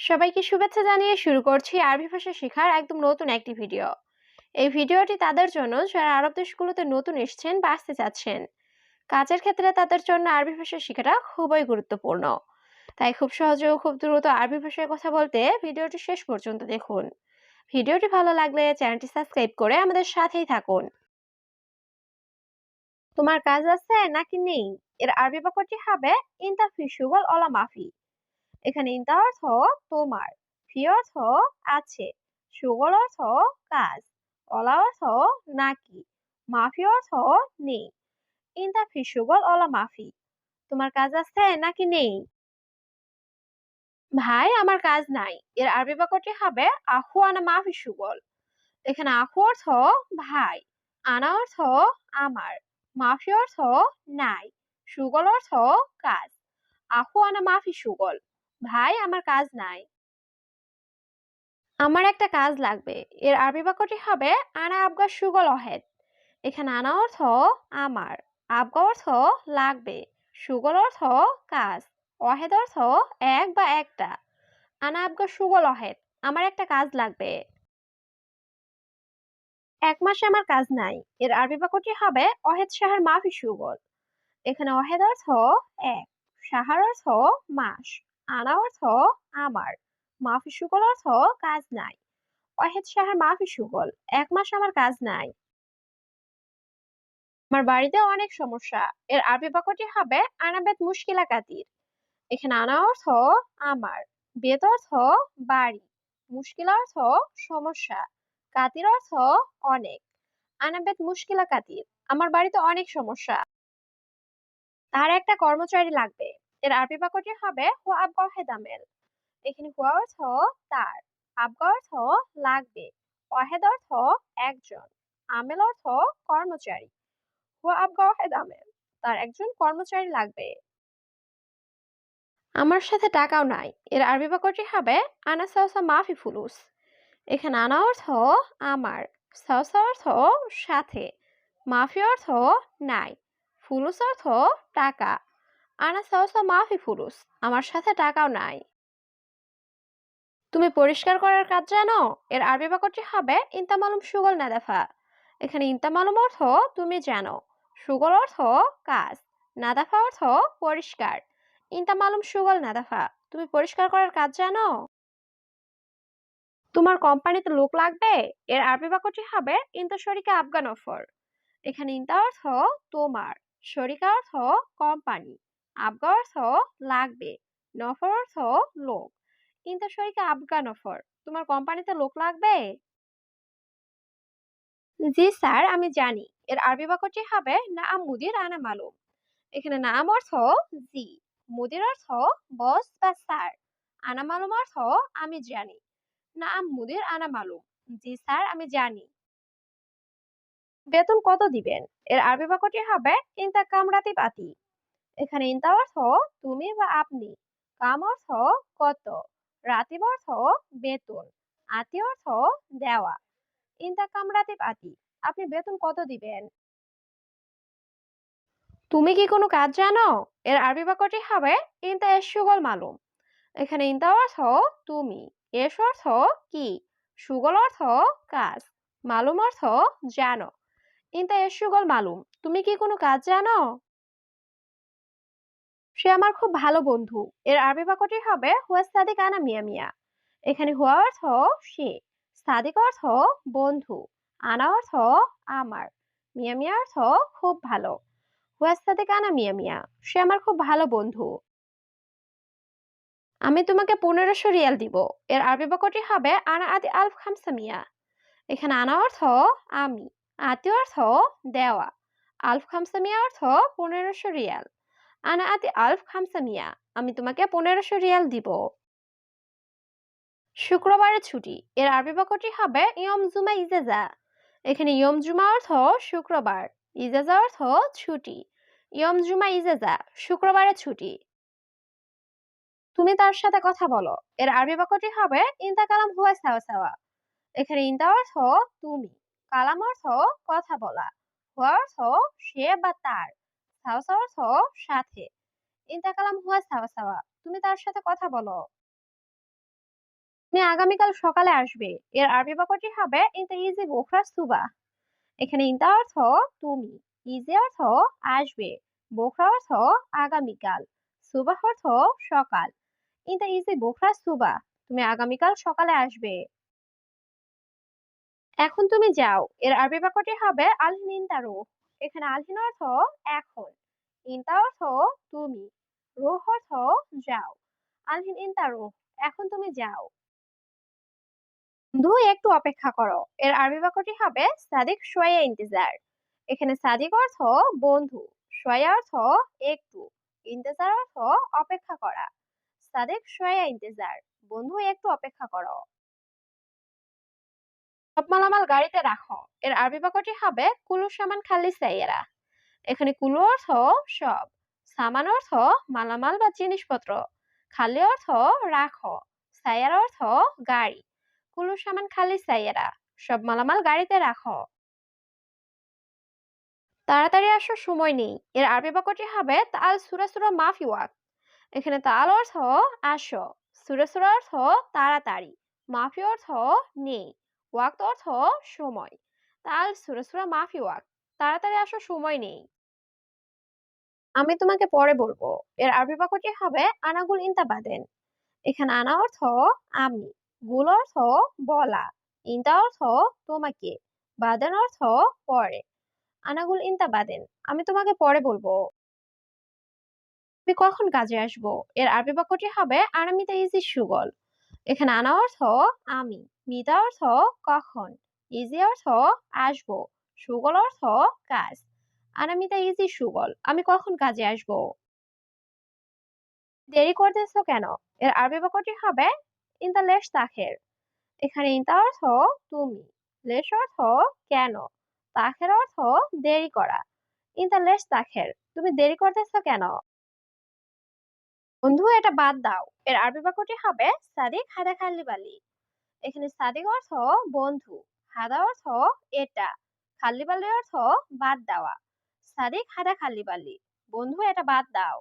সবাইকে শুভেচ্ছা জানিয়ে শুরু করছি আরবি ভাষা শেখার একদম নতুন একটি ভিডিও। এই ভিডিওটি তাদের জন্য যারা আরব দেশগুলোতে নতুন এসেছেন বা আসতে চাচ্ছেন। কাজের ক্ষেত্রে তাদের জন্য আরবি ভাষা শেখাটা খুবই গুরুত্বপূর্ণ। তাই খুব সহজে ও খুব দ্রুত আরবি ভাষায় কথা বলতে ভিডিওটি শেষ পর্যন্ত দেখুন। ভিডিওটি ভালো লাগলে চ্যানেলটি সাবস্ক্রাইব করে আমাদের সাথেই থাকুন। তোমার কাজ আছে নাকি নেই? এর আরবি বাক্যটি হবে ইনতা ফি শুগল অলা মাফি। এখানে ইনতা অর্থ তোমার, ফি অর্থ আছে, সুগল অর্থ কাজ, অলা অর্থ নাকি, মাফি অর্থ নেই। ইনতা ফি সুগল অলা মাফি। তোমার কাজ আছে নাকি নেই? ভাই আমার কাজ নাই। এর আরবি বাক্যটি হবে আহু আনা মাফি সুগল। এখানে আহু অর্থ ভাই, আনা অর্থ আমার, মাফি অর্থ নাই, সুগল অর্থ কাজ। আহু আনা মাফি সুগল। ভাই আমার কাজ নাই। আমার একটা কাজ লাগবে। এর আরবি বাক্যটি হবে আনা আবগা সুগল অহেদ। এখানে আনা অর্থ আমার, আবগা অর্থ লাগবে, সুগল অর্থ কাজ, অহেদ অর্থ এক বা একটা। আনা আবগা সুগল অহেদ, আমার একটা কাজ লাগবে। 1 মাসে আমার কাজ নাই। এর আরবি বাক্যটি হবে অহেদ শাহর মাফি সুগল। এখানে অহেদ অর্থ এক, সাহার অর্থ মাস, আনা অর্থ আমার, মাফি সুগল অর্থ কাজ নাই। ওয়াহেদ সাহার মাফি সুগল, 1 মাস আমার কাজ নাই। আমার বাড়িতে অনেক সমস্যা। এর আরবি বাক্যটি হবে আনাবেত মুশকিলা কাতির। এখানে আনা অর্থ আমার, বেত অর্থ বাড়ি, মুশকিল অর্থ সমস্যা, কাতির অর্থ অনেক। আনাবেত মুশকিলা কাতির, আমার বাড়িতে অনেক সমস্যা। তার একটা কর্মচারী লাগবে। এর আরবি বাক্যটি হবে হুয়া আবগা হেদামেল। এখানে হুয়া অর্থ তার, আবগা অর্থ লাগবে, ওয়াহেদ অর্থ একজন, আমেল অর্থ কর্মচারী। হুয়া আবগা ওয়াহেদ আমেল, তার একজন কর্মচারী লাগবে। আমার সাথে টাকাও নাই। এর আরবি বাক্যটি হবে আনা সাউসা মাফি ফুলুস। এখানে আনা অর্থ আমার, সাউসা অর্থ সাথে, মাফি অর্থ নাই, ফুলুস অর্থ টাকা। আনা সাউসা মাফি ফুলুস, আমার সাথে টাকাও নাই। তুমি পরিষ্কার করার কাজ জানো? এর আরবি বাক্যটি হবে ইনতা মালুম সুগল নাদাফা। এখানে ইনতা মালুম অর্থ তুমি জানো, সুগল অর্থ কাজ, নাদাফা অর্থ পরিষ্কার। ইনতা মালুম সুগল নাদাফা, তুমি পরিষ্কার করার কাজ জানো? তোমার কোম্পানিতে লোক লাগবে? এর আরবি বাক্যটি হবে ইনতা শরিকা আফগান অফার। এখানে ইনতা অর্থ তোমার, শরিকা অর্থ কোম্পানি, আবগা অর্থ লাগবে, নফর অর্থ লোক। ইনতা শরিকা আফগান অফার, তোমার কোম্পানিতে লোক লাগবে? জি স্যার আমি জানি। এর আরবি বাক্যটি হবে নাম মুদির আনা মালুম। এখানে নাম অর্থ জি, মুদির অর্থ বস বা স্যার, আনা মালুম অর্থ আমি জানি। নাম মুদির আনা মালুম, জি স্যার আমি জানি। বেতন কত দিবেন? এর আরবি বাক্যটি হবে ইনতা কামরাতি পাতি। এখানে ইনতা অর্থ তুমি বা আপনি, কাম অর্থ কত, রাতিব অর্থ বেতন, আতি অর্থ দেওয়া। ইনতা কামরাতি পাতি, আপনি বেতন কত দিবেন? তুমি কি কোনো কাজ জানো? এর আরবি বাক্যটি হবে ইনতা এস সুগল মালুম। এখানে ইনতা অর্থ তুমি, এস অর্থ কি, সুগল অর্থ কাজ, মালুম অর্থ জানো। ইনতা এস সুগল মালুম, তুমি কি কোনো কাজ জানো? সে আমার খুব ভালো বন্ধু। এর আরবি বাক্যটি হবে হুয়া সাদিক আনা মিয়া মিয়া। এখানে হুয়া অর্থ সে, সাদিক অর্থ বন্ধু, আনা অর্থ আমার, মিয়া মিয়া অর্থ খুব ভালো। হুয়া সাদিক আনা মিয়া মিয়া, সে আমার খুব ভালো বন্ধু। আমি তোমাকে 1500 রিয়াল দিব। এর আরবি বাক্যটি হবে আনা আতি আলফ খামসা মিয়া। এখানে আনা অর্থ আমি, আতি অর্থ দেওয়া, আলফ খামসা মিয়া অর্থ 1500 রিয়াল। আনা আতি আলফ খামসা মিয়া, আমি তোমাকে 1500 রিয়াল দিব। শুক্রবারে ছুটি। এর আরবি বাক্যটি হবে ইয়ম জুমা ইজেজা। এখানে ইয়ম জুমা অর্থ শুক্রবার, ইজেজা অর্থ ছুটি। ইয়ম জুমা ইজেজা, শুক্রবারে ছুটি। তুমি তার সাথে কথা বলো। এর আরবি বাক্যটি হবে ইনতা কালাম হুয়া সাওয়া সাওয়া। এখানে ইনতা অর্থ তুমি, কালাম অর্থ কথা বলা, হুয়া অর্থ সে বা তার, সাওয়া সাওয়া অর্থ সাথে। ইনতা কালাম হুয়া সাওয়া সাওয়া, তুমি তার সাথে কথা বলো। তুমি আগামীকাল সকালে আসবে। এর আরবি বাক্যটি হবে ইনতা ইজি বুকরা সুবাহ। এখানে ইনতা অর্থ তুমি, ইজি অর্থ আসবে, বুকরা অর্থ আগামীকাল, সুবাহ অর্থ সকাল। ইনতা ইজি বুকরা সুবাহ, তুমি আগামীকাল সকালে আসবে। এখন তুমি যাও। এর আরবি বাক্যটি হবে আলহিন ইনতা রুহ। এখানে আলহিন অর্থ এখন, ইনতা অর্থ তুমি, রুহ অর্থ যাও। আলহিন ইনতা রুহ, এখন তুমি যাও। বন্ধু একটু অপেক্ষা করো। এর আরবি বাক্যটি হবে সাদিক শোয়া ইন্তেজার। এখানে সাদিক অর্থ বন্ধু, শোয়া অর্থ একটু, ইন্তেজার অর্থ অপেক্ষা করা। সাদিক শোয়া ইন্তেজার, বন্ধু একটু অপেক্ষা করো। সব মালামাল গাড়িতে রাখো। এর আরবি বাক্যটি হবে কুলু সামান খালি সাইয়েরা। এখানে কুলু অর্থ সব, সামান অর্থ মালামাল বা জিনিসপত্র, খালি অর্থ রাখো, সাইয়ারা অর্থ গাড়ি। কুলু সামান খালি সাইয়েরা, সব মালামাল গাড়িতে রাখো। তাড়াতাড়ি আসো, সময় নেই। এর আরবি বাক্যটি হবে তাল সুরা সুরা মাফি ওয়াক। এখানে তাল অর্থ আসো, সুরা সুরা অর্থ তাড়াতাড়ি, মাফি অর্থ নেই, ওয়াক্ত অর্থ সময়। তাল সুরা সুরা মাফি ওয়াক, তাড়াতাড়ি আসো, সময় নেই। আমি তোমাকে পরে বলবো। এর আরবি বাক্যটি হবে আনাগুল ইনতা বাদেন। এখানে আনা অর্থ আমি, গুল অর্থ বলা, ইনতা অর্থ তোমাকে, বাদেন অর্থ পরে। আনাগুল ইনতা বাদেন, আমি তোমাকে পরে বলবো। তুমি কখন কাজে আসবো? এর আরবি বাক্যটি হবে আনা মিতা ইজি সুগল। এখানে আনা অর্থ আমি, মিতা অর্থ কখন, ইজি অর্থ আসবো, সুগল অর্থ কাজ। আনা মিতা ইজি সুগল, আমি কখন কাজে আসবো? দেরি করতেছো কেন? এর আরবি বাক্যটি হবে ইনতা লেশ তাখের। এখানে ইনতা অর্থ তুমি, লেশ অর্থ কেন, তাখের অর্থ দেরি করা। ইনতা লেশ তাখের, তুমি দেরি করতেছো কেন? বন্ধু এটা বাদ দাও। এর আরবি বাক্যটি হবে সাদিক হাদা খালি বালি। এখানে সাদিক অর্থ বন্ধু, হাদা অর্থ এটা, খালি বালি অর্থ বাদ দেওয়া। সাদিক হাদা খালি বালি, বন্ধু এটা বাদ দাও।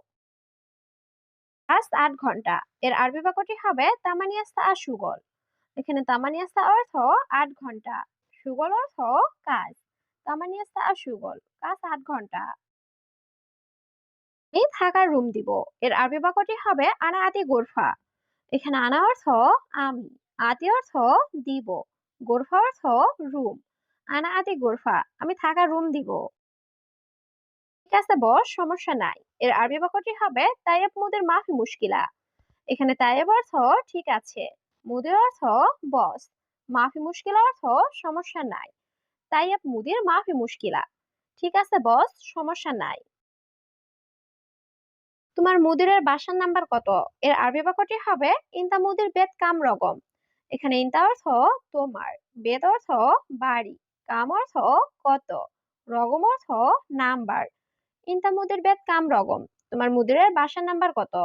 আজ ৮ ঘন্টা। এর আরবি বাক্যটি হবে তামানিয়া সা সুগল। এখানে তামানিয়া সা অর্থ ৮ ঘন্টা, সুগল অর্থ কাজ। তামানিয়া সা সুগল, কাজ ৮ ঘন্টা। আমি থাকার রুম দিব। এর আরবি বাক্যটি হবে আনা আতি গোরফা। এখানে আনা অর্থ আমি, আতি অর্থ দিব, গোরফা অর্থ রুম। আনা আতি গোরফা, আমি থাকার রুম দিব। ঠিক আছে বস, সমস্যা নাই। এর আরবি বাক্যটি হবে তাইয়াব মুদের মাফি মুশকিলা। এখানে তাইয়াব অর্থ ঠিক আছে, মুদের অর্থ বস, মাফি মুশকিলা অর্থ সমস্যা নাই। তাইয়াব মুদির মাফি মুশকিলা, ঠিক আছে বস, সমস্যা নাই। তোমার মুদিরের বাসার নাম্বার কত? এর আরবি বাক্যটি হবে ইনতা মুদির বেত কাম রকম। এখানে ইনতা অর্থ তোমার, বেত অর্থ বাড়ি, কাম অর্থ কত, রগম অর্থ নাম্বার। ইনতা মুদির বেত কাম রগম, তোমার মুদিরের বাসার নাম্বার কত?